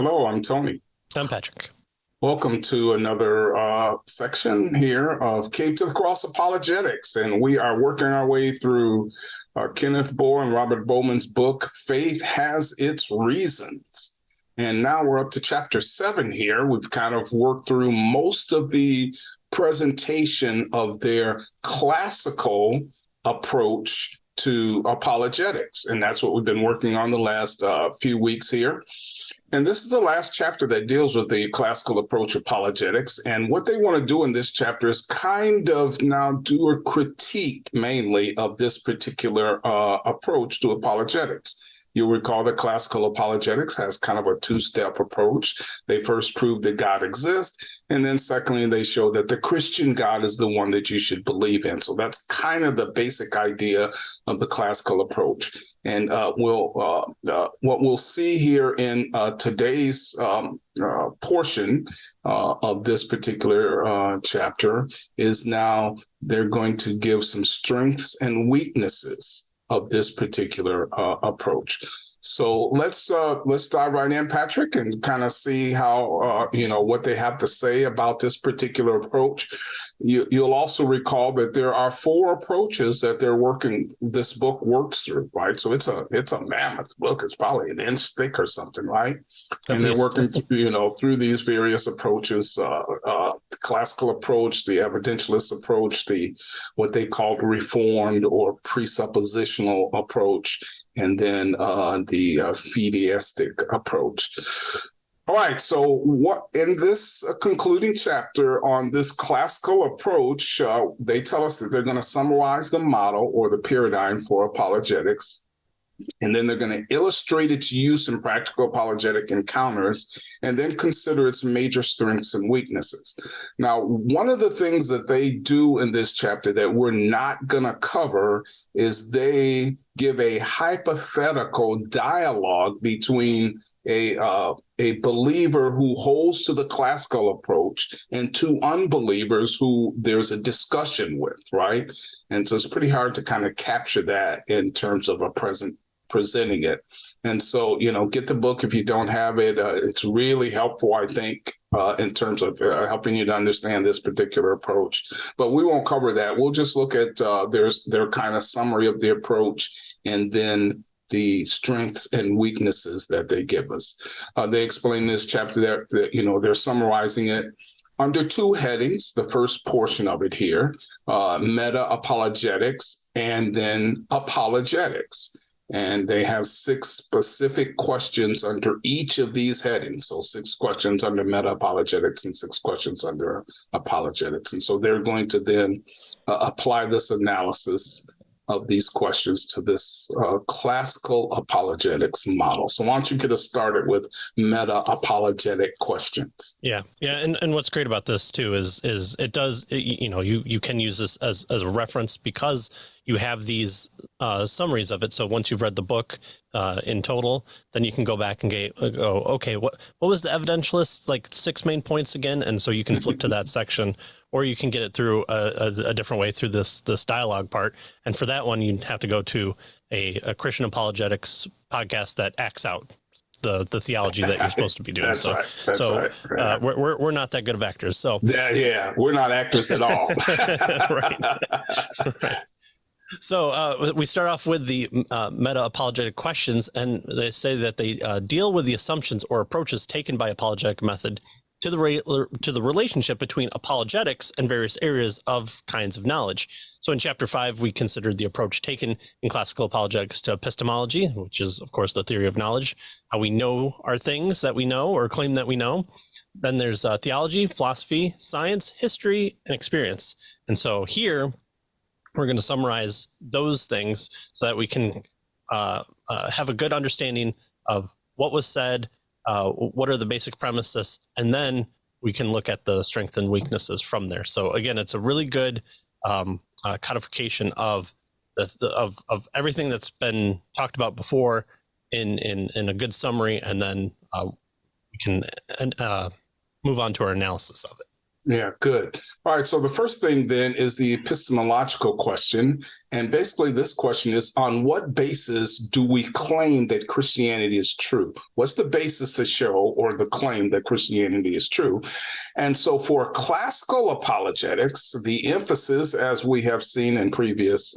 Hello, I'm Tony. I'm Patrick. Welcome to another section here of Cave to the Cross Apologetics. And we are working our way through Kenneth Bohr and Robert Bowman's book, Faith Has Its Reasons. And now we're up to chapter 7 here. We've kind of worked through most of the presentation of their classical approach to apologetics. And that's what we've been working on the last few weeks here. And this is the last chapter that deals with the classical approach apologetics. And what they want to do in this chapter is kind of now do a critique mainly of this particular approach to apologetics. You'll recall that classical apologetics has kind of a two-step approach. They first prove that God exists, and then secondly, they show that the Christian God is the one that you should believe in. So that's kind of the basic idea of the classical approach. And what we'll see here in today's portion of this particular chapter is now they're going to give some strengths and weaknesses of this particular approach. So let's dive right in, Patrick, and kind of see how what they have to say about this particular approach. You'll also recall that there are 4 approaches that this book works through, right? So it's a mammoth book. It's probably an inch thick or something, right? And they're working through these various approaches, the classical approach, the evidentialist approach, what they call the reformed or presuppositional approach, and then the fideistic approach. All right, so what in this concluding chapter on this classical approach, they tell us that they're going to summarize the model or the paradigm for apologetics, and then they're going to illustrate its use in practical apologetic encounters, and then consider its major strengths and weaknesses. Now, one of the things that they do in this chapter that we're not going to cover is they give a hypothetical dialogue between a believer who holds to the classical approach and 2 unbelievers who there's a discussion with, right? And so it's pretty hard to kind of capture that in terms of presenting it. And so, get the book if you don't have it. It's really helpful, I think, in terms of helping you to understand this particular approach. But we won't cover that. We'll just look at their kind of summary of the approach and then the strengths and weaknesses that they give us. They explain this chapter that they're summarizing it under 2 headings. The first portion of it here, Meta-Apologetics and then Apologetics. And they have 6 specific questions under each of these headings. So 6 questions under Meta-Apologetics and 6 questions under Apologetics. And so they're going to then apply this analysis of these questions to this classical apologetics model. So why don't you get us started with meta-apologetic questions? Yeah. And what's great about this too is it does, you can use this as a reference because you have these summaries of it. So once you've read the book in total, then you can go back and go, okay, what was the evidentialist 6 main points again? And so you can flip to that section, or you can get it through a different way through this dialogue part. And for that one, you have to go to a Christian apologetics podcast that acts out the theology that you're supposed to be doing. Right. We're not that good of actors. So yeah, we're not actors at all. Right. So we start off with the meta-apologetic questions, and they say that they deal with the assumptions or approaches taken by apologetic method to the relationship between apologetics and various areas of kinds of knowledge. So in chapter 5, we considered the approach taken in classical apologetics to epistemology, which is, of course, the theory of knowledge, how we know our things that we know or claim that we know. Then there's theology, philosophy, science, history, and experience. And so here, we're going to summarize those things so that we can have a good understanding of what was said, what are the basic premises, and then we can look at the strengths and weaknesses from there. So again, it's a really good codification of everything that's been talked about before in a good summary, and then we can move on to our analysis of it. Yeah, good. All right. So the first thing then is the epistemological question. And basically, this question is, on what basis do we claim that Christianity is true? What's the basis to show or the claim that Christianity is true? And so for classical apologetics, the emphasis, as we have seen in previous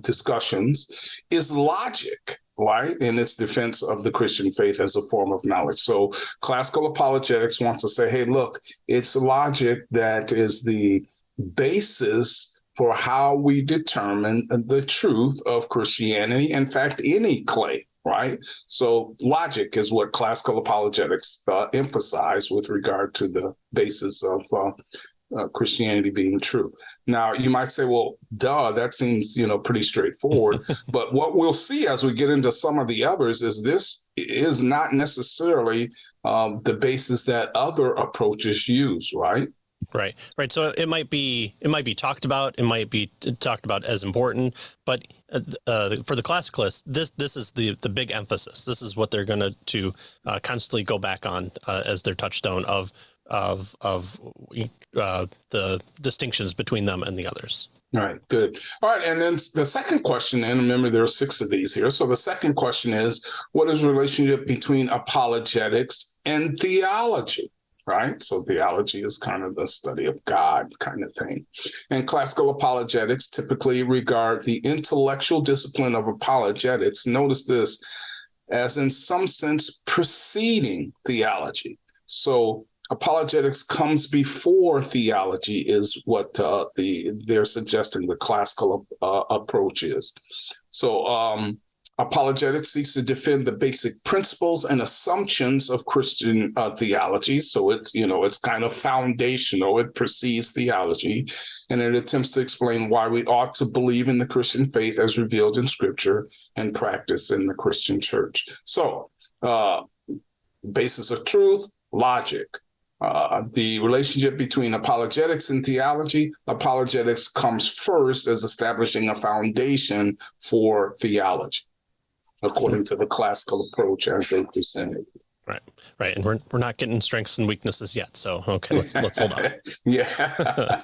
discussions, is logic, right? In its defense of the Christian faith as a form of knowledge. So classical apologetics wants to say, hey, look, it's logic that is the basis for how we determine the truth of Christianity. In fact, any claim, right? So logic is what classical apologetics emphasize with regard to the basis of Christianity being true. Now, you might say, well, duh, that seems, pretty straightforward. But what we'll see as we get into some of the others is this is not necessarily the basis that other approaches use, right? Right. So it might be talked about. It might be talked about as important, but for the classicalists, this is the big emphasis. This is what they're going to constantly go back on as their touchstone of the distinctions between them and the others. All right, good. All right, and then the second question, and remember there are 6 of these here. So the second question is, what is the relationship between apologetics and theology? Right? So theology is kind of the study of God kind of thing. And classical apologetics typically regard the intellectual discipline of apologetics, notice this, as in some sense preceding theology. So apologetics comes before theology is what they're suggesting the classical approach is. So apologetics seeks to defend the basic principles and assumptions of Christian theology. So it's kind of foundational. It precedes theology, and it attempts to explain why we ought to believe in the Christian faith as revealed in Scripture and practice in the Christian church. So basis of truth, logic. The relationship between apologetics and theology, apologetics comes first as establishing a foundation for theology, according to the classical approach as they present it. Right. And we're not getting strengths and weaknesses yet. So, okay, let's hold on. Yeah. All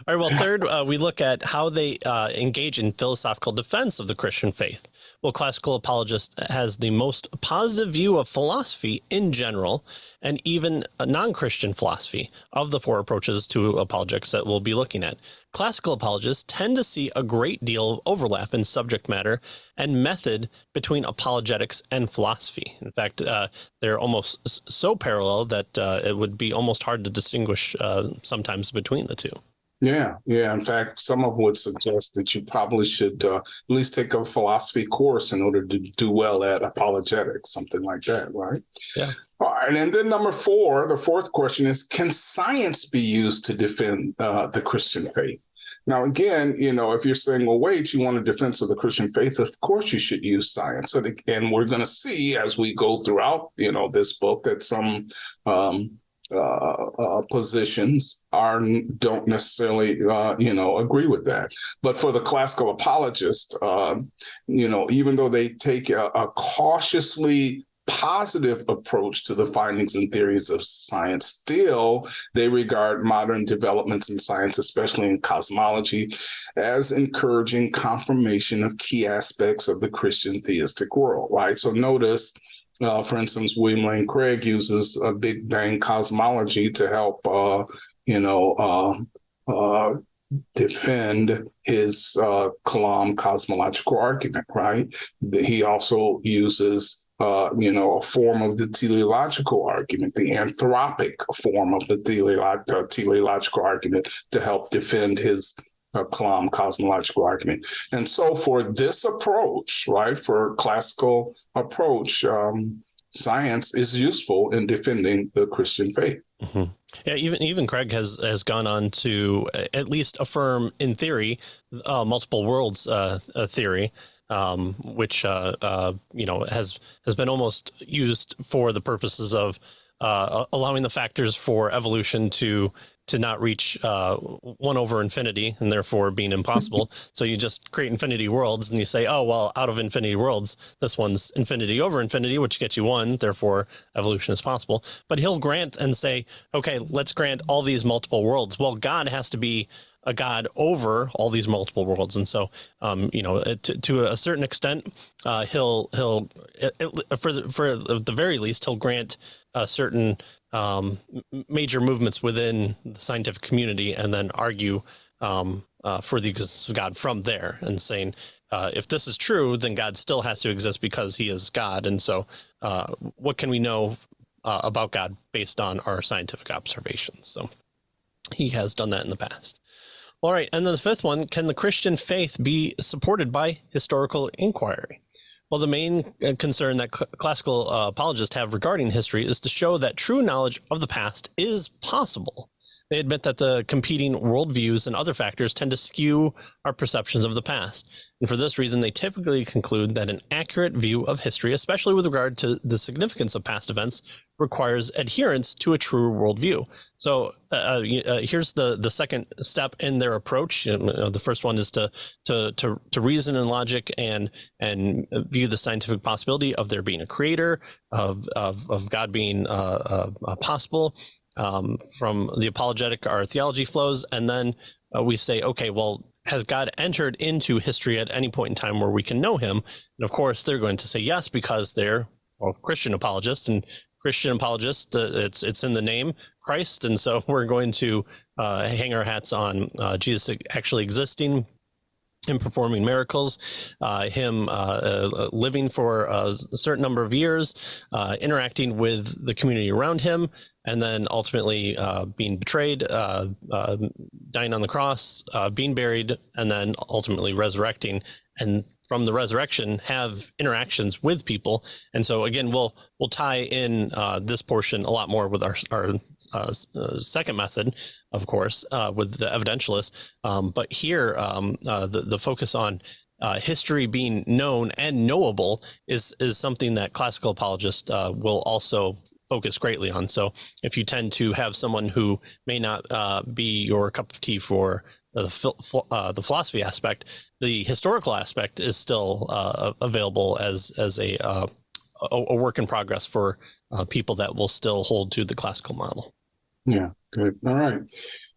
right. Well, third, we look at how they engage in philosophical defense of the Christian faith. Well, classical apologist has the most positive view of philosophy in general, and even a non-Christian philosophy of the 4 approaches to apologetics that we'll be looking at. Classical apologists tend to see a great deal of overlap in subject matter and method between apologetics and philosophy. In fact, they're almost so parallel that it would be almost hard to distinguish sometimes between the two. Yeah. In fact, some of them would suggest that you probably should at least take a philosophy course in order to do well at apologetics, something like that, right? Yeah. All right. And then number 4, the fourth question is, can science be used to defend the Christian faith? Now, again, if you're saying, well, wait, you want a defense of the Christian faith, of course you should use science. And we're going to see as we go throughout, this book that some positions don't necessarily, agree with that. But for the classical apologist, even though they take a cautiously positive approach to the findings and theories of science, still they regard modern developments in science, especially in cosmology, as encouraging confirmation of key aspects of the Christian theistic world, right? So notice, for instance, William Lane Craig uses a Big Bang cosmology to help, defend his Kalam cosmological argument, right? He also uses a form of the teleological argument, the anthropic form of the teleological argument to help defend his Kalam cosmological argument. And so for this approach, right, for classical approach, science is useful in defending the Christian faith. Mm-hmm. Yeah, even Craig has gone on to at least affirm in theory multiple worlds theory, which has been almost used for the purposes of allowing the factors for evolution to to not reach 1 over infinity and therefore being impossible. So you just create infinity worlds and you say, oh, well, out of infinity worlds, this one's infinity over infinity, which gets you 1. Therefore, evolution is possible. But he'll grant and say, OK, let's grant all these multiple worlds. Well, God has to be a God over all these multiple worlds. And so, to a certain extent, he'll for the very least, he'll grant certain major movements within the scientific community and then argue for the existence of God from there and saying, if this is true, then God still has to exist because he is God. And so what can we know about God based on our scientific observations? So he has done that in the past. All right. And then the fifth one, can the Christian faith be supported by historical inquiry? Well, the main concern that classical apologists have regarding history is to show that true knowledge of the past is possible. They admit that the competing worldviews and other factors tend to skew our perceptions of the past. And for this reason, they typically conclude that an accurate view of history, especially with regard to the significance of past events, requires adherence to a true worldview. So here's the second step in their approach. The first one is to reason and logic and view the scientific possibility of there being a creator, of God being possible. From the apologetic, our theology flows, and then we say, okay, well, has God entered into history at any point in time where we can know him? And of course, they're going to say yes, because they're Christian apologists, and Christian apologists, it's in the name Christ. And so we're going to hang our hats on Jesus actually existing, him performing miracles, him living for a certain number of years, interacting with the community around him, and then ultimately being betrayed, dying on the cross, being buried, and then ultimately resurrecting. And from the resurrection, have interactions with people. And so again, we'll tie in this portion a lot more with our second method, of course, with the evidentialists. But here, the focus on history being known and knowable is something that classical apologists will also focus greatly on. So if you tend to have someone who may not be your cup of tea for the philosophy aspect, the historical aspect is still available as a work in progress for people that will still hold to the classical model. Yeah, good. All right.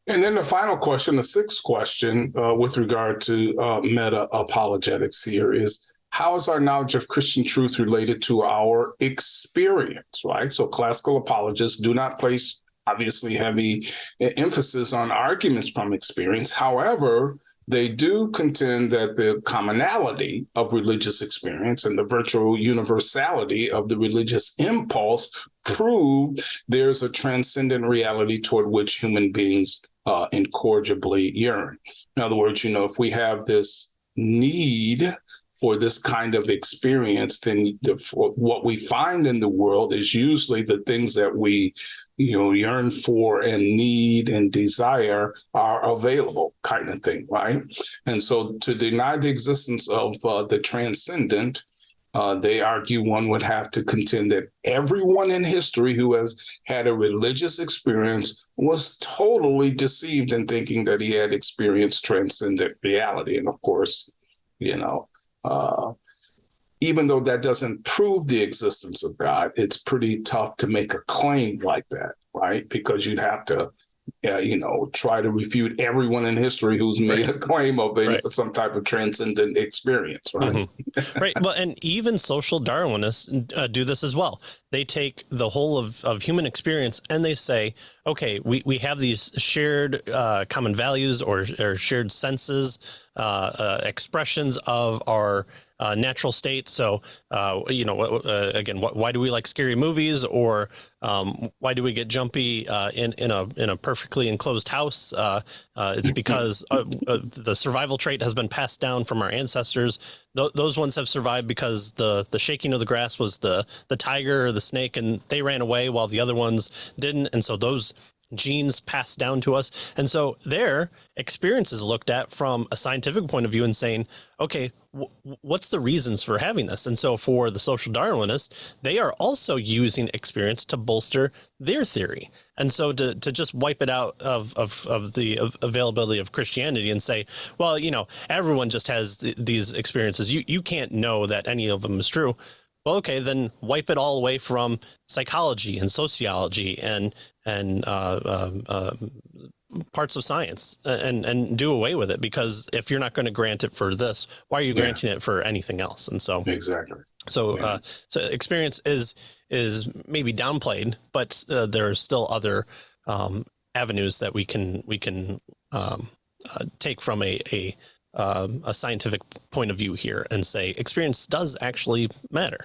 And then the final question, the sixth question with regard to meta-apologetics here is, how is our knowledge of Christian truth related to our experience, right? So classical apologists do not place obviously heavy emphasis on arguments from experience. However, they do contend that the commonality of religious experience and the virtual universality of the religious impulse prove there's a transcendent reality toward which human beings incorrigibly yearn. In other words, if we have this need for this kind of experience, then what we find in the world is usually the things that we yearn for and need and desire are available, kind of thing, right? And so to deny the existence of the transcendent, they argue one would have to contend that everyone in history who has had a religious experience was totally deceived in thinking that he had experienced transcendent reality. And of course, even though that doesn't prove the existence of God, it's pretty tough to make a claim like that, right? Because you'd have to, try to refute everyone in history who's made a claim of some type of transcendent experience, right? Mm-hmm. Right. Well, and even social Darwinists do this as well. They take the whole of human experience and they say, okay, we have these shared common values or shared senses, expressions of our natural state. So, again, why do we like scary movies, or why do we get jumpy in a perfectly enclosed house? It's because the survival trait has been passed down from our ancestors. Those ones have survived because the shaking of the grass was the tiger or the snake, and they ran away while the other ones didn't. And so those genes passed down to us. And so their experience is looked at from a scientific point of view and saying, okay, what's the reasons for having this? And so for the social Darwinists, they are also using experience to bolster their theory. And so to just wipe it out of the availability of Christianity and say, well, everyone just has these experiences. You can't know that any of them is true. Well, okay, then wipe it all away from psychology and sociology and parts of science and do away with it, because if you're not going to grant it for this, why are you granting it for anything else? And so exactly. So experience is maybe downplayed, but there are still other avenues that we can take from a scientific point of view here and say experience does actually matter.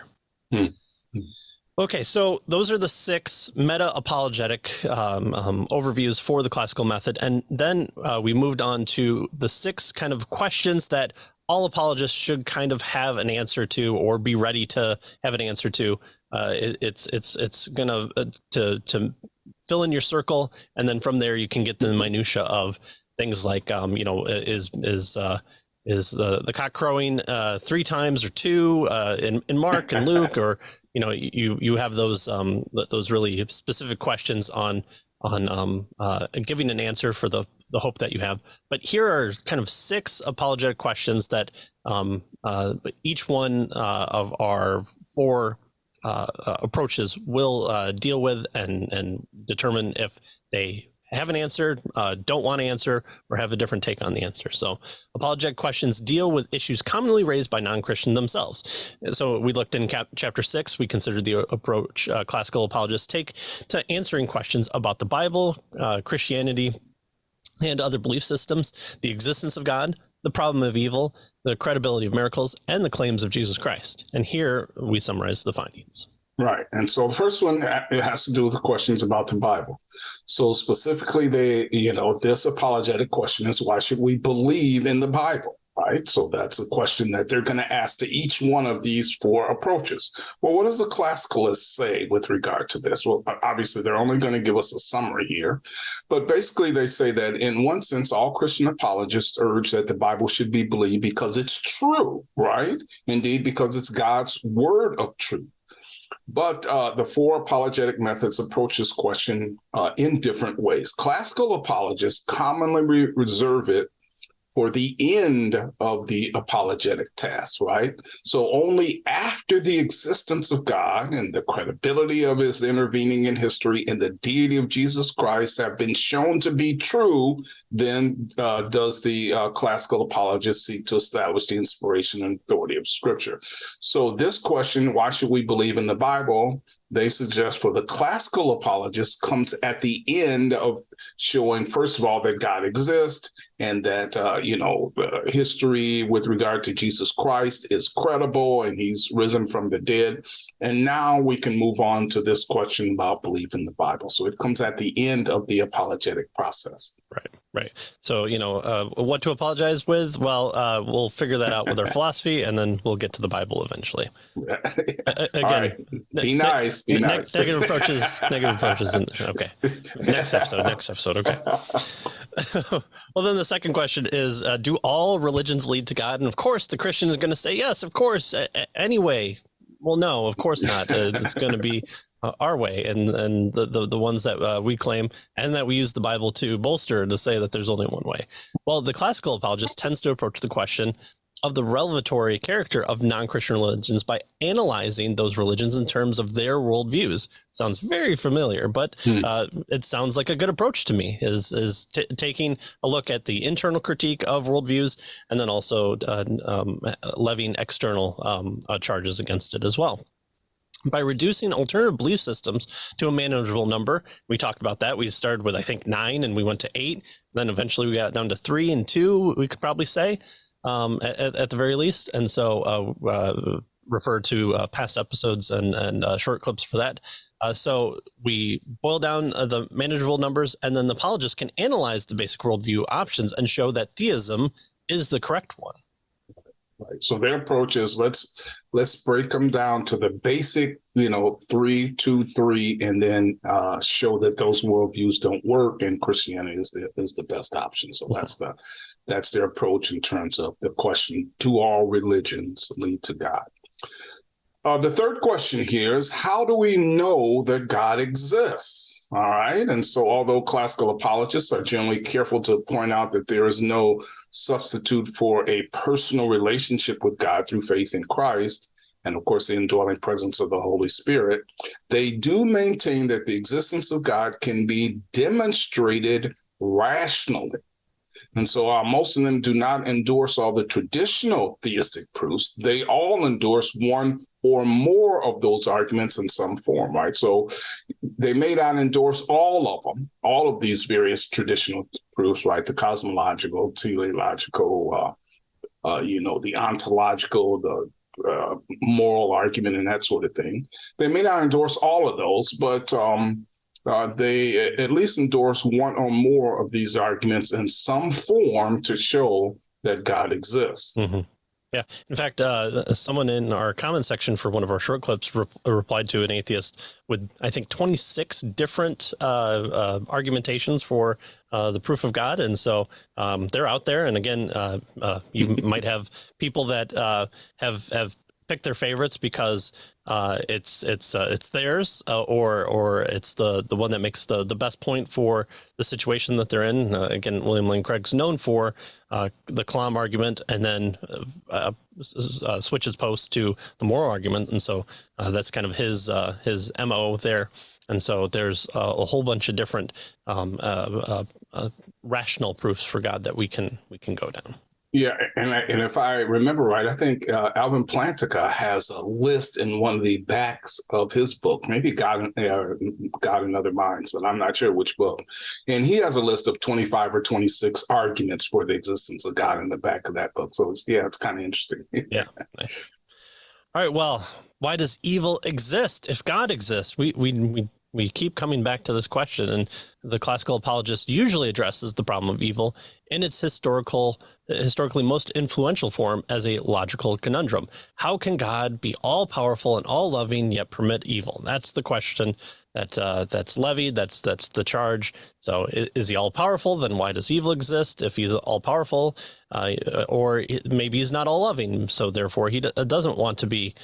Okay, so those are the 6 meta-apologetic overviews for the classical method. And then we moved on to the 6 kind of questions that all apologists should kind of have an answer to, or be ready to have an answer to. It's going to fill in your circle, and then from there you can get the minutia of things like, is the cock crowing 3 times or 2 in Mark and Luke, or you have those really specific questions on giving an answer for the hope that you have. But here are kind of 6 apologetic questions that each one of our 4 approaches will deal with and determine if they have an answer, don't want to answer, or have a different take on the answer. So apologetic questions deal with issues commonly raised by non-Christian themselves. So we looked in chapter 6, we considered the approach classical apologists take to answering questions about the Bible, Christianity, and other belief systems, the existence of God, the problem of evil, the credibility of miracles, and the claims of Jesus Christ. And here we summarize the findings. Right. And so the first one, it has to do with the questions about the Bible. So specifically, this apologetic question is, why should we believe in the Bible? Right. So that's a question that they're going to ask to each one of these 4 approaches. Well, what does the classicalists say with regard to this? Well, obviously, they're only going to give us a summary here. But basically, they say that in one sense, all Christian apologists urge that the Bible should be believed because it's true. Right. Indeed, because it's God's word of truth. But the 4 apologetic methods approach this question in different ways. Classical apologists commonly reserve it for the end of the apologetic task, right? So only after the existence of God and the credibility of his intervening in history and the deity of Jesus Christ have been shown to be true, then does the classical apologist seek to establish the inspiration and authority of Scripture. So this question, why should we believe in the Bible, they suggest for the classical apologist comes at the end of showing, first of all, that God exists and that, history with regard to Jesus Christ is credible and he's risen from the dead. And now we can move on to this question about belief in the Bible. So it comes at the end of the apologetic process. Right. So, what to apologize with? Well, we'll figure that out with our philosophy, and then we'll get to the Bible eventually. Again, be nice. Negative approaches. Okay. Next episode. Okay. Well, then the second question is, do all religions lead to God? And of course, the Christian is going to say, yes, of course. Anyway. Well, no, of course not. It's going to be our way, and the ones that we claim and that we use the Bible to bolster to say that there's only one way. Well, the classical apologist tends to approach the question of the revelatory character of non-Christian religions by analyzing those religions in terms of their worldviews. Sounds very familiar, but it sounds like a good approach to me, is taking a look at the internal critique of worldviews and then also levying external charges against it as well. By reducing alternative belief systems to a manageable number, we talked about that. We started with, I think, 9 and we went to 8. Then eventually we got down to 3 and 2, we could probably say. At the very least. And so refer to past episodes and short clips for that. So we boil down the manageable numbers, and then the apologist can analyze the basic worldview options and show that theism is the correct one. Right. So their approach is let's break them down to the basic, 3, 2, 3, and then show that those worldviews don't work, and Christianity is the best option. So that's their approach in terms of the question: do all religions lead to God? The third question here is, how do we know that God exists? All right. And so although classical apologists are generally careful to point out that there is no substitute for a personal relationship with God through faith in Christ, and of course, the indwelling presence of the Holy Spirit, they do maintain that the existence of God can be demonstrated rationally. And so most of them do not endorse all the traditional theistic proofs. They all endorse one or more of those arguments in some form, right? So they may not endorse all of them, all of these various traditional proofs, right? The cosmological, teleological, the ontological, the moral argument, and that sort of thing. They may not endorse all of those, but they at least endorse one or more of these arguments in some form to show that God exists. Mm-hmm. Yeah. In fact, someone in our comment section for one of our short clips replied to an atheist with, I think, 26 different argumentations for the proof of God. And so they're out there. And again, you might have people that have picked their favorites because it's theirs, or it's the one that makes the best point for the situation that they're in. Again, William Lane Craig's known for the Kalam argument, and then switches post to the moral argument, and so that's kind of his MO there. And so there's a whole bunch of different rational proofs for God that we can go down. Yeah, and if I remember right, I think Alvin Plantinga has a list in one of the backs of his book, maybe God in Other Minds, but I'm not sure which book. And he has a list of 25 or 26 arguments for the existence of God in the back of that book. So it's kind of interesting. Yeah, nice. All right, well, why does evil exist if God exists? We keep coming back to this question, and the classical apologist usually addresses the problem of evil in its historically most influential form as a logical conundrum. How can God be all-powerful and all-loving yet permit evil? That's the question that's levied. That's the charge. So is he all-powerful? Then why does evil exist? If he's all-powerful, or maybe he's not all-loving, so therefore he doesn't want to be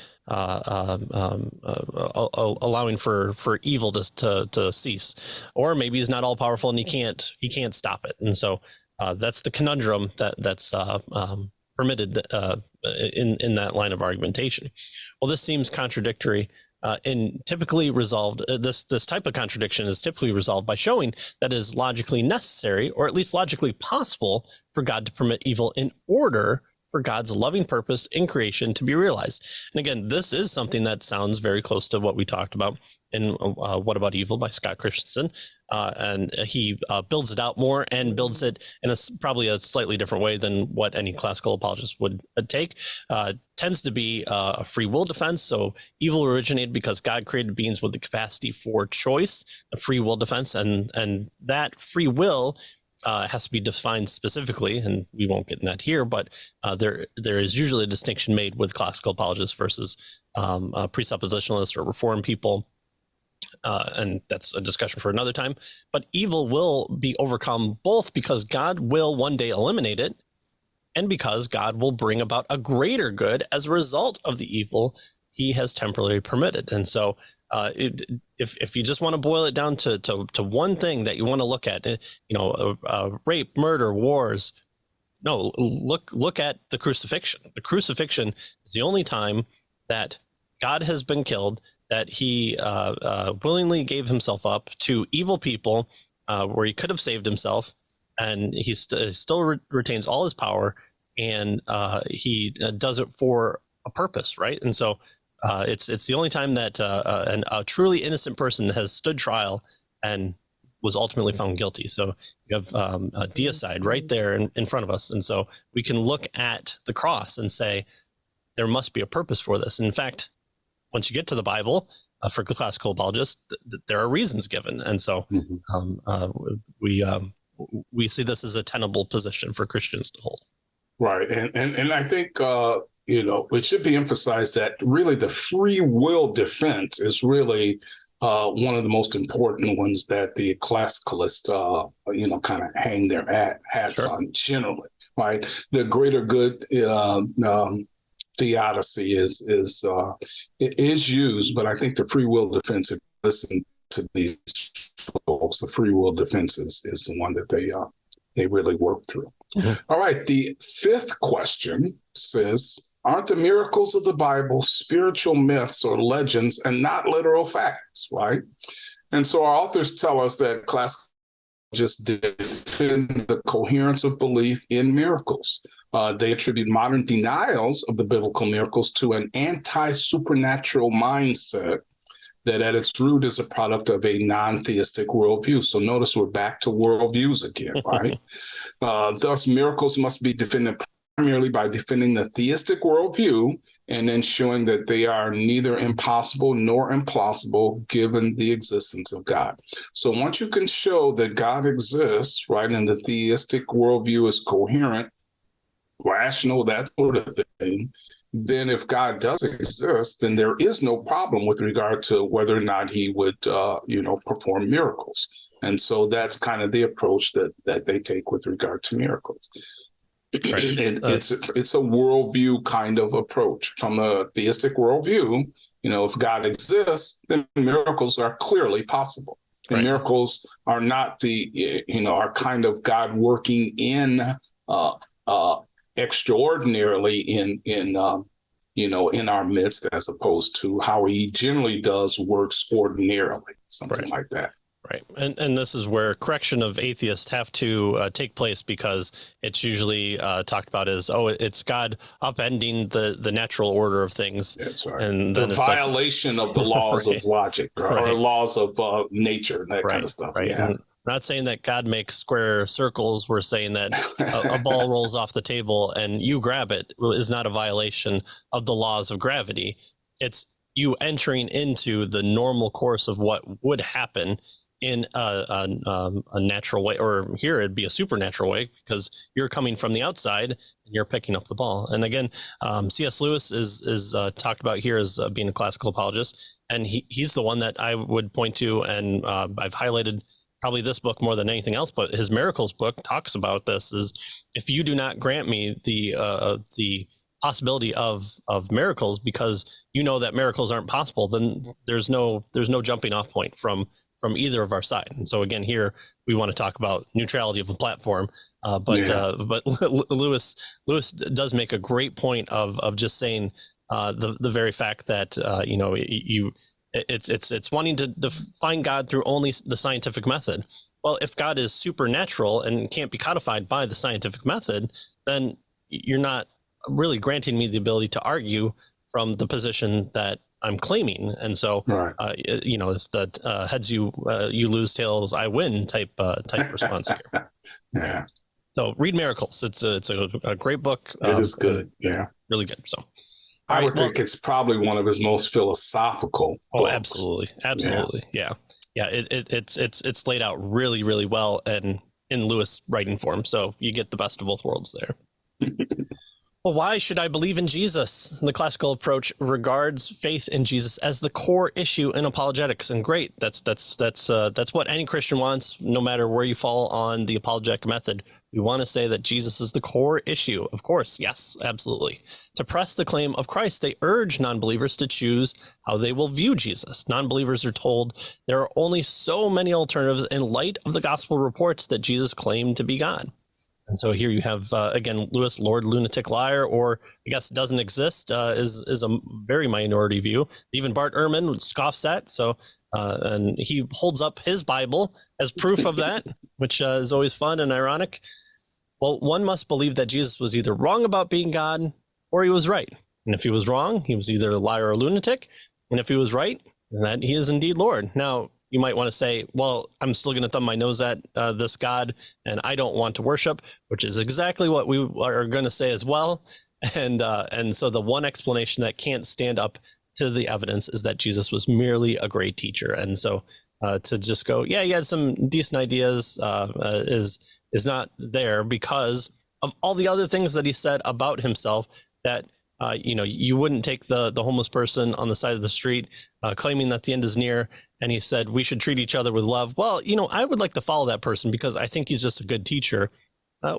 allowing for evil to cease, or maybe he's not all-powerful and he can't stop it. And so that's the conundrum that's permitted in that line of argumentation. Well, this seems contradictory. And typically resolved, this type of contradiction is typically resolved by showing that it is logically necessary, or at least logically possible, for God to permit evil in order for God's loving purpose in creation to be realized. And again, this is something that sounds very close to what we talked about in What About Evil by Scott Christensen. And he builds it out more and builds it in probably a slightly different way than what any classical apologist would take. Tends to be a free will defense. So evil originated because God created beings with the capacity for choice, a free will defense. And that free will has to be defined specifically, and we won't get in that here, but there is usually a distinction made with classical apologists versus presuppositionalists or reform people. And that's a discussion for another time. But evil will be overcome both because God will one day eliminate it, and because God will bring about a greater good as a result of the evil he has temporarily permitted. And so if you just want to boil it down to one thing that you want to look at, rape, murder, wars, no, look at the crucifixion. The crucifixion is the only time that God has been killed, that he willingly gave himself up to evil people, where he could have saved himself, and he still retains all his power, and he does it for a purpose, right? And so it's the only time that a truly innocent person has stood trial and was ultimately found guilty. So you have a deicide right there in front of us, and so we can look at the cross and say there must be a purpose for this. And in fact, once you get to the Bible, for classical apologists, there are reasons given, and so we see this as a tenable position for Christians to hold. Right. And I think, it should be emphasized that really the free will defense is really one of the most important ones that the classicalists, kind of hang their hats Sure. on generally, right? The greater good theodicy is used, but I think the free will defense, if you listen to these folks, the free will defense is the one that they really work through. Mm-hmm. All right. The fifth question says, aren't the miracles of the Bible spiritual myths or legends and not literal facts, right? And so our authors tell us that classical just defend the coherence of belief in miracles. They attribute modern denials of the biblical miracles to an anti-supernatural mindset that at its root is a product of a non-theistic worldview. So notice we're back to worldviews again, right? Thus, miracles must be defended primarily by defending the theistic worldview and then showing that they are neither impossible nor implausible given the existence of God. So once you can show that God exists, right, and the theistic worldview is coherent, rational, that sort of thing, then if God does exist, then there is no problem with regard to whether or not he would, perform miracles. And so that's kind of the approach that they take with regard to miracles. Right. It's a worldview kind of approach. From a theistic worldview, if God exists, then miracles are clearly possible. And right. Miracles are not are kind of God working in extraordinarily in our midst, as opposed to how he generally does works ordinarily, something right. like that. Right. And this is where correction of atheists have to take place, because it's usually talked about as, it's God upending the natural order of things. That's right. And the violation of the laws right. of logic or laws of nature, that right. kind of stuff. Right. Yeah. We're not saying that God makes square circles. We're saying that a ball rolls off the table and you grab it is not a violation of the laws of gravity. It's you entering into the normal course of what would happen in a natural way, or here it'd be a supernatural way, because you're coming from the outside and you're picking up the ball. And again, C.S. Lewis is talked about here as being a classical apologist, and he's the one that I would point to, and I've highlighted probably this book more than anything else, but his Miracles book talks about this, is if you do not grant me the possibility of miracles, because you know that miracles aren't possible, then there's no jumping off point from either of our side. And so again, here we want to talk about neutrality of a platform, but Lewis does make a great point of just saying the very fact that it's wanting to define God through only the scientific method. Well, if God is supernatural and can't be codified by the scientific method, then you're not really granting me the ability to argue from the position that I'm claiming. And so, right. It's the heads you lose, tails I win type response here. Yeah. So read Miracles. It's a great book. It is good. Yeah. Really good. So I would think it's probably one of his most philosophical books. Absolutely. Yeah. It's laid out really, really well and in Lewis writing form. So you get the best of both worlds there. Well, why should I believe in Jesus? The classical approach regards faith in Jesus as the core issue in apologetics, and great. That's what any Christian wants, no matter where you fall on the apologetic method. We want to say that Jesus is the core issue. Of course, yes, absolutely. To press the claim of Christ, they urge non-believers to choose how they will view Jesus. Non-believers are told there are only so many alternatives in light of the gospel reports that Jesus claimed to be God. And so here you have, again, Lewis, Lord Lunatic Liar, or I guess doesn't exist, is a very minority view. Even Bart Ehrman scoffs at. So, and he holds up his Bible as proof of that, which is always fun and ironic. Well, one must believe that Jesus was either wrong about being God or he was right. And if he was wrong, he was either a liar or a lunatic. And if he was right, then that he is indeed Lord. Now, you might want to say, well, I'm still going to thumb my nose at this God, and I don't want to worship, which is exactly what we are going to say as well. And so the one explanation that can't stand up to the evidence is that Jesus was merely a great teacher. And so to just go, yeah, he had some decent ideas is not there, because of all the other things that he said about himself, that you wouldn't take the homeless person on the side of the street claiming that the end is near. And he said, we should treat each other with love. Well, I would like to follow that person because I think he's just a good teacher.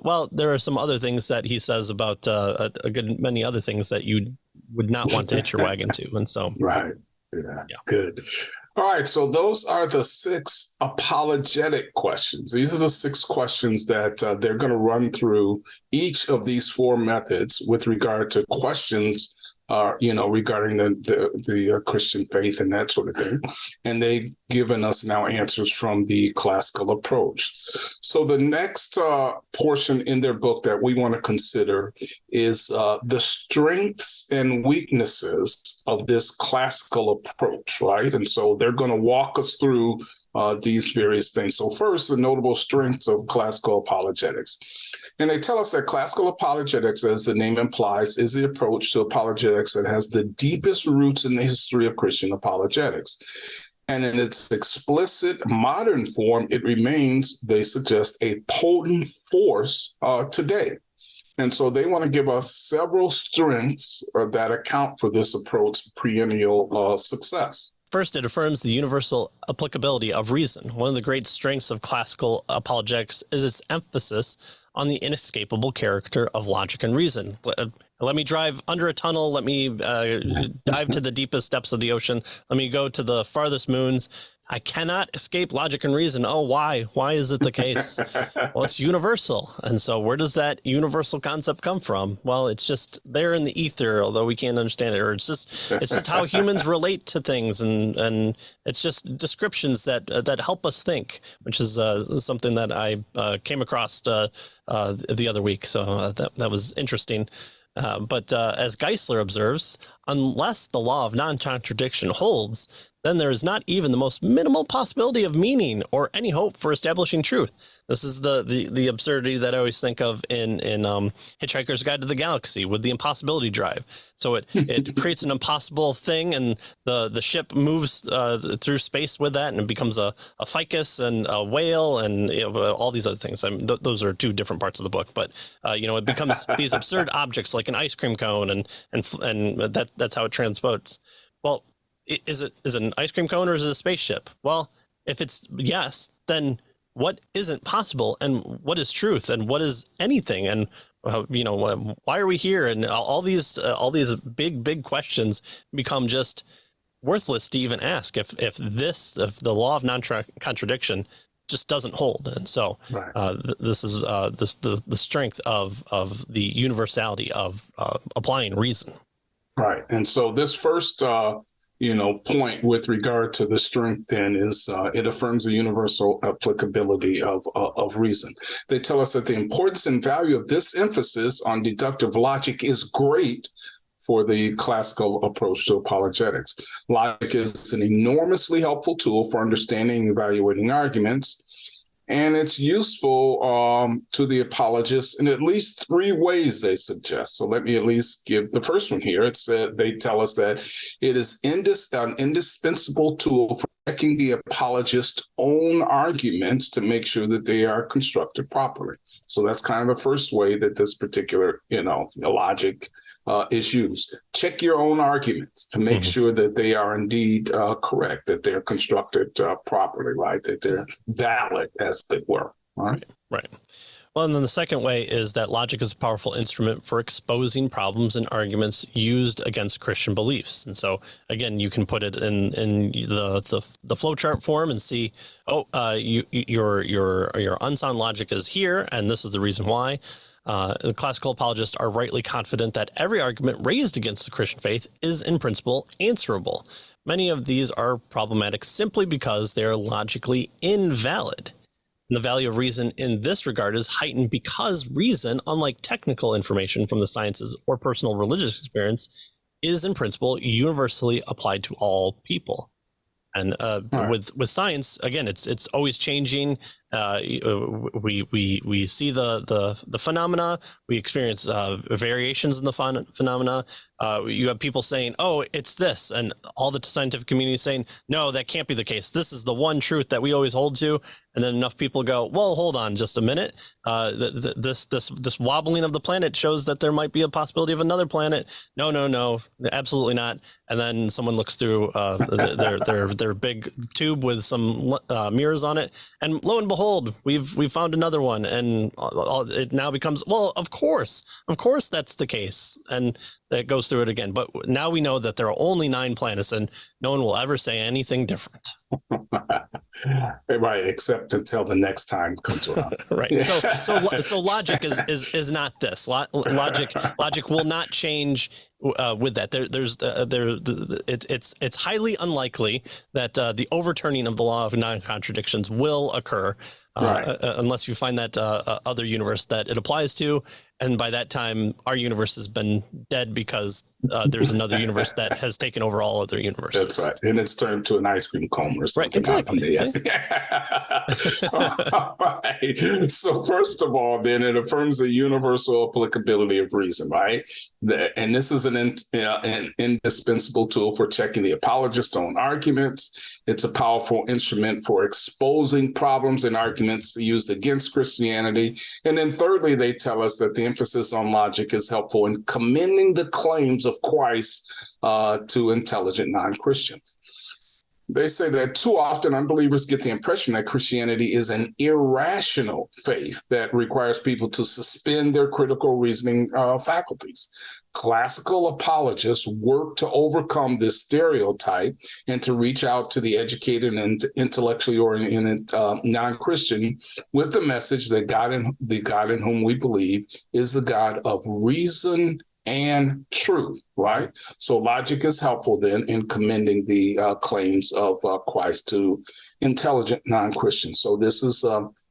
Well, there are some other things that he says about a good many other things that you would not want to hitch your wagon to. And so. Right. Yeah. Good. All right. So those are the 6 apologetic questions. These are the 6 questions that they're going to run through each of these 4 methods with regard to questions, regarding the Christian faith and that sort of thing. And they've given us now answers from the classical approach. So the next portion in their book that we want to consider is the strengths and weaknesses of this classical approach, right? And so they're going to walk us through these various things. So first, the notable strengths of classical apologetics. And they tell us that classical apologetics, as the name implies, is the approach to apologetics that has the deepest roots in the history of Christian apologetics. And in its explicit modern form, it remains, they suggest, a potent force today. And so they want to give us several strengths that account for this approach's perennial success. First, it affirms the universal applicability of reason. One of the great strengths of classical apologetics is its emphasis on the inescapable character of logic and reason. Let me drive under a tunnel. Let me dive to the deepest depths of the ocean. Let me go to the farthest moons. I cannot escape logic and reason. Oh, why? Why is it the case? Well, it's universal. And so where does that universal concept come from? Well, it's just there in the ether, although we can't understand it. Or it's just how humans relate to things. And it's just descriptions that help us think, which is something that I came across the other week. So that was interesting. But as Geisler observes, unless the law of non-contradiction holds, then there is not even the most minimal possibility of meaning or any hope for establishing truth. This is the absurdity that I always think of in Hitchhiker's Guide to the Galaxy with the impossibility drive. So it creates an impossible thing, and the ship moves through space with that, and it becomes a ficus and a whale and all these other things. Those are 2 different parts of the book, but it becomes these absurd objects like an ice cream cone, and that's how it transports. Well, is it an ice cream cone or is it a spaceship? Well, if it's yes, then what isn't possible, and what is truth, and what is anything, and why are we here? And all these big questions become just worthless to even ask if the law of non-contradiction just doesn't hold. And so this is the strength of the universality of applying reason. Right. And so this first point with regard to the strength then is it affirms the universal applicability of reason. They tell us that the importance and value of this emphasis on deductive logic is great for the classical approach to apologetics. Logic is an enormously helpful tool for understanding and evaluating arguments, and it's useful to the apologists in at least 3 ways, they suggest. So let me at least give the first one here. They tell us that it is an indispensable tool for checking the apologist's own arguments to make sure that they are constructed properly. So that's kind of the first way that this particular, logic is used. Check your own arguments to make sure that they are indeed correct, that they're constructed properly, right? That they're valid, as it were. Right. Well, and then the second way is that logic is a powerful instrument for exposing problems and arguments used against Christian beliefs. And so, again, you can put it in the flowchart form and see, your unsound logic is here, and this is the reason why. The classical apologists are rightly confident that every argument raised against the Christian faith is in principle answerable. Many of these are problematic simply because they are logically invalid. And the value of reason in this regard is heightened because reason, unlike technical information from the sciences or personal religious experience, is in principle universally applied to all people. And with science, again, it's always changing. We see the phenomena. We experience variations in the phenomena. You have people saying, "Oh, it's this," and all the scientific community saying, "No, that can't be the case. This is the one truth that we always hold to." And then enough people go, "Well, hold on just a minute. This wobbling of the planet shows that there might be a possibility of another planet." No, absolutely not. And then someone looks through their big tube with some mirrors on it, and lo and behold, we've found another one, and it now becomes, well, of course that's the case, and it goes through it again. But now we know that there are only 9 planets, and no one will ever say anything different. Right, except until the next time comes around. Right. So logic is not this. Logic will not change with that. It's highly unlikely that the overturning of the law of non-contradictions will occur unless you find that other universe that it applies to. And by that time, our universe has been dead because there's another universe that has taken over all other universes. That's right. And it's turned to an ice cream cone or something. Right, exactly. Right. So first of all, then it affirms the universal applicability of reason, right? And this is an indispensable tool for checking the apologist's own arguments. It's a powerful instrument for exposing problems and arguments used against Christianity. And then thirdly, they tell us that the emphasis on logic is helpful in commending the claims of Christ to intelligent non-Christians. They say that too often unbelievers get the impression that Christianity is an irrational faith that requires people to suspend their critical reasoning faculties. Classical apologists work to overcome this stereotype and to reach out to the educated and intellectually oriented non-Christian with the message that the God in whom we believe is the God of reason and truth, right? So logic is helpful then in commending the claims of Christ to intelligent non-Christians. So this is,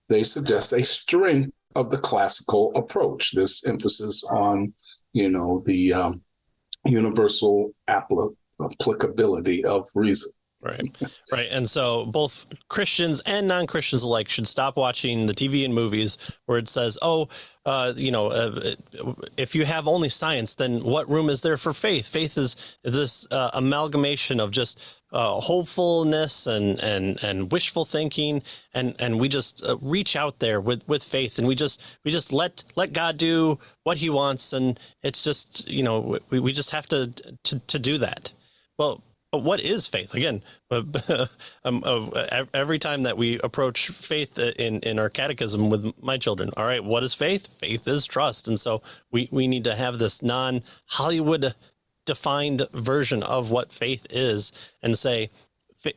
they suggest, a strength of the classical approach, this emphasis on the universal applicability of reason. Right. And so both Christians and non-Christians alike should stop watching the TV and movies where it says, if you have only science, then what room is there for faith? Faith is this amalgamation of just hopefulness and wishful thinking. And we just reach out there with faith, and we just let God do what he wants. And it's just, we just have to do that. Well, but what is faith? Again, every time that we approach faith in our catechism with my children, all right, what is faith? Faith is trust. And so we need to have this non-Hollywood defined version of what faith is and say,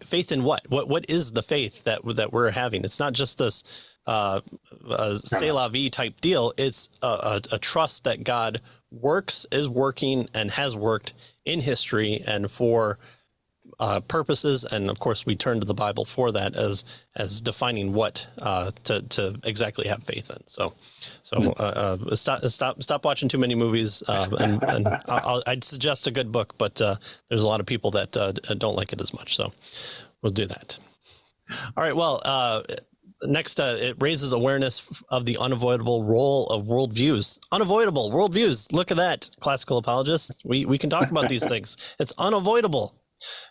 faith in what? What is the faith that we're having? It's not just this c'est la vie type deal. It's a trust that God is working, and has worked in history and for purposes, and of course we turn to the Bible for that as defining what to exactly have faith in. So stop watching too many movies, and I'd suggest a good book, but there's a lot of people that don't like it as much, so we'll do that. All right, well, next, it raises awareness of the unavoidable role of worldviews. Unavoidable worldviews. Look at that, classical apologists. We can talk about these things. It's unavoidable.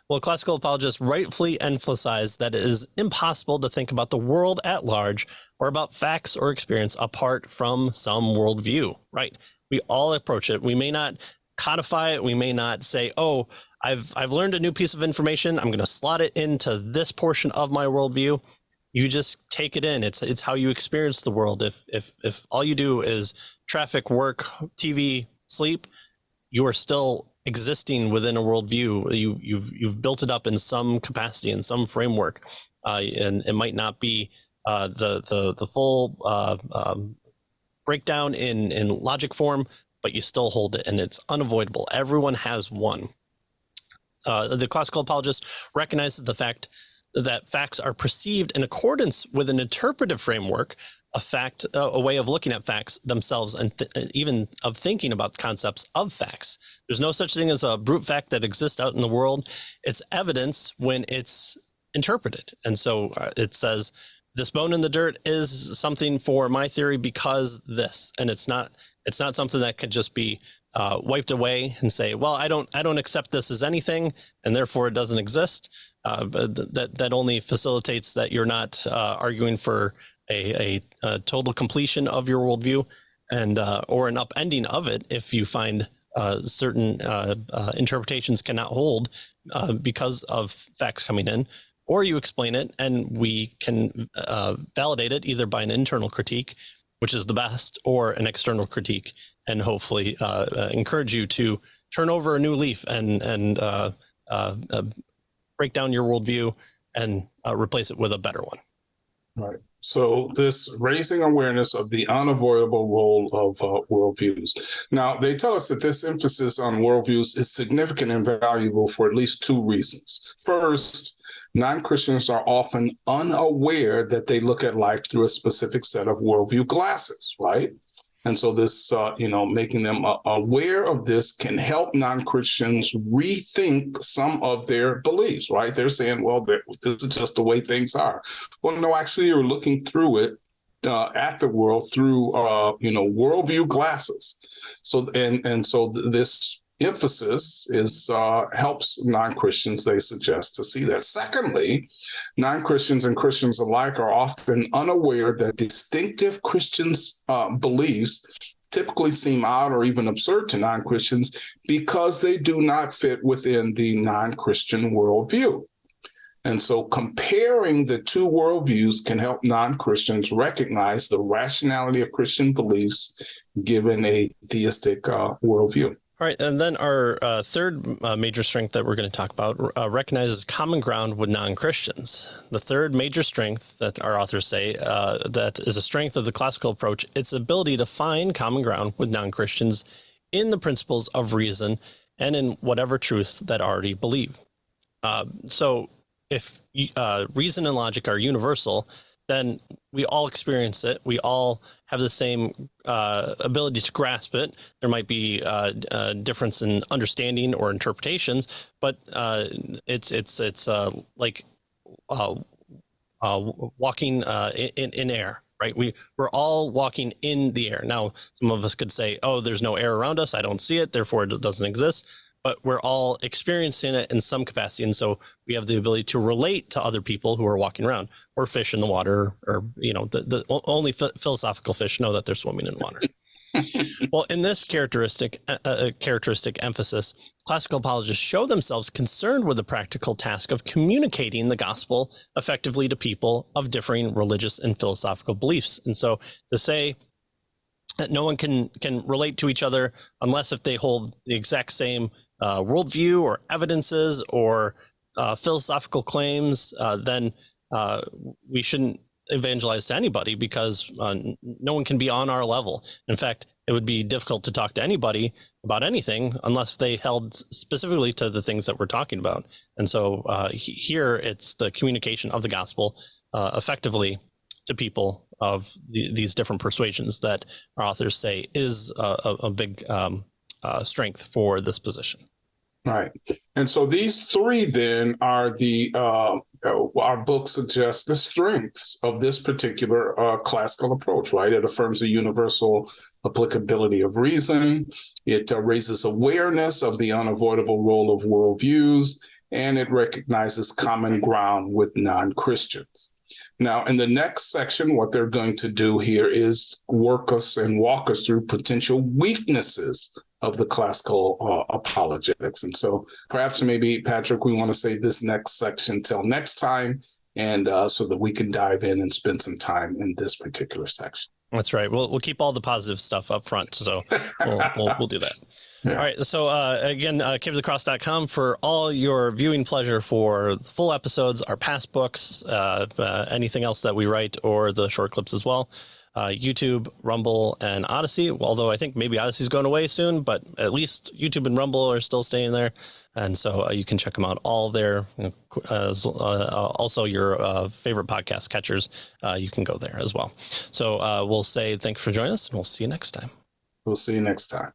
Well, classical apologists rightfully emphasize that it is impossible to think about the world at large or about facts or experience apart from some worldview, right? We all approach it. We may not codify it. We may not say, oh, I've learned a new piece of information. I'm going to slot it into this portion of my worldview. You just take it in. It's how you experience the world. If all you do is traffic, work, TV, sleep, you are still existing within a worldview. You've built it up in some capacity, in some framework, and it might not be the full breakdown in logic form, but you still hold it, and it's unavoidable. Everyone has one. The classical apologist recognizes the fact that facts are perceived in accordance with an interpretive framework, a way of looking at facts themselves, and even of thinking about concepts of facts. There's no such thing as a brute fact that exists out in the world. It's evidence when it's interpreted. And so it says, this bone in the dirt is something for my theory because this, and it's not something that could just be wiped away and say, well, I don't accept this as anything, and therefore it doesn't exist. But that only facilitates that you're not arguing for a total completion of your worldview, and or an upending of it if you find certain interpretations cannot hold because of facts coming in. Or you explain it, and we can validate it either by an internal critique, which is the best, or an external critique, and hopefully encourage you to turn over a new leaf and break down your worldview and replace it with a better one. Right. So this raising awareness of the unavoidable role of worldviews. Now, they tell us that this emphasis on worldviews is significant and valuable for at least two reasons. First, non-Christians are often unaware that they look at life through a specific set of worldview glasses, right? And so this, making them aware of this can help non-Christians rethink some of their beliefs, right? They're saying, well, this is just the way things are. Well, no, actually, you're looking through it at the world through, worldview glasses. So, so this emphasis is helps non-Christians, they suggest, to see that. Secondly, non-Christians and Christians alike are often unaware that distinctive Christians' beliefs typically seem odd or even absurd to non-Christians because they do not fit within the non-Christian worldview. And so comparing the two worldviews can help non-Christians recognize the rationality of Christian beliefs given a theistic worldview. All right, and then our third major strength that we're going to talk about recognizes common ground with non-Christians. The third major strength that our authors say that is a strength of the classical approach, its ability to find common ground with non-Christians in the principles of reason and in whatever truths that already believe. So if reason and logic are universal, then we all experience it. We all have the same ability to grasp it. There might be a difference in understanding or interpretations, but it's like walking in air, right? We're all walking in the air. Now, some of us could say, oh, there's no air around us. I don't see it. Therefore, it doesn't exist. But we're all experiencing it in some capacity. And so we have the ability to relate to other people who are walking around, or fish in the water, or, the only philosophical fish know that they're swimming in water. Well, in this characteristic emphasis, classical apologists show themselves concerned with the practical task of communicating the gospel effectively to people of differing religious and philosophical beliefs. And so to say that no one can relate to each other unless if they hold the exact same worldview or evidences or philosophical claims, then we shouldn't evangelize to anybody because no one can be on our level. In fact, it would be difficult to talk to anybody about anything unless they held specifically to the things that we're talking about. And so here it's the communication of the gospel effectively to people of these different persuasions that our authors say is a big strength for this position. Right. And so these three then are our book suggests the strengths of this particular classical approach, right? It affirms the universal applicability of reason. It raises awareness of the unavoidable role of worldviews, and it recognizes common ground with non-Christians. Now, in the next section, what they're going to do here is walk us through potential weaknesses of the classical apologetics. And so perhaps maybe, Patrick, we want to save this next section till next time, and so that we can dive in and spend some time in this particular section. That's right. We'll keep all the positive stuff up front. So we'll do that. Yeah. All right. So again, caveofthecross.com for all your viewing pleasure for full episodes, our past books, anything else that we write, or the short clips as well. YouTube, Rumble, and Odyssey. Although I think maybe Odyssey's going away soon, but at least YouTube and Rumble are still staying there. And so you can check them out all there. Also, your favorite podcast catchers, you can go there as well. So we'll say thanks for joining us, and we'll see you next time. We'll see you next time.